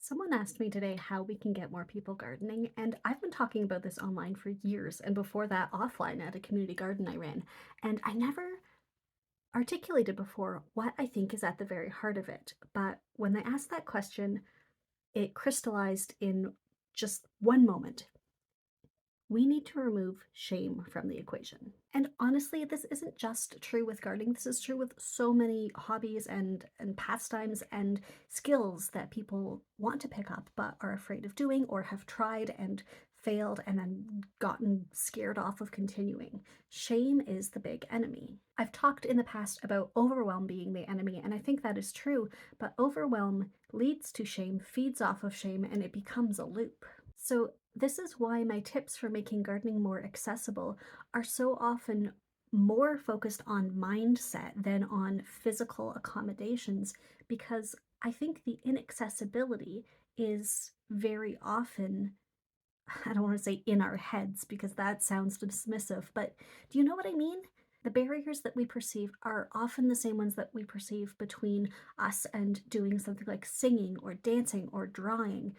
Someone asked me today how we can get more people gardening, and I've been talking about this online for years, and before that, offline at a community garden I ran. And I never articulated before what I think is at the very heart of it. But when I asked that question, it crystallized in just one moment. We need to remove shame from the equation. And honestly, this isn't just true with gardening. This is true with so many hobbies and pastimes and skills that people want to pick up but are afraid of doing or have tried and failed and then gotten scared off of continuing. Shame is the big enemy. I've talked in the past about overwhelm being the enemy, and I think that is true, but overwhelm leads to shame, feeds off of shame, and it becomes a loop. So, this is why my tips for making gardening more accessible are so often more focused on mindset than on physical accommodations, because I think the inaccessibility is very often, I don't want to say in our heads because that sounds dismissive, but do you know what I mean? The barriers that we perceive are often the same ones that we perceive between us and doing something like singing or dancing or drawing.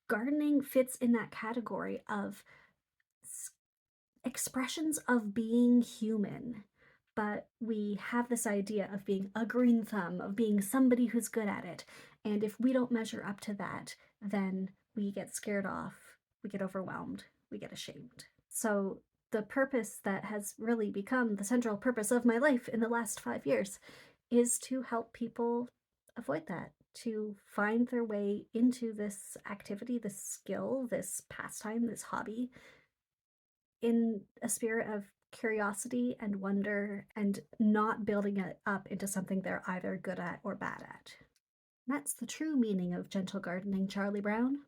Gardening fits in that category of s- expressions of being human. But we have this idea of being a green thumb, of being somebody who's good at it. And if we don't measure up to that, then we get scared off, we get overwhelmed, we get ashamed. So, the purpose that has really become the central purpose of my life in the last 5 years is to help people avoid that, to find their way into this activity, this skill, this pastime, this hobby in a spirit of curiosity and wonder and not building it up into something they're either good at or bad at. That's the true meaning of gentle gardening, Charlie Brown.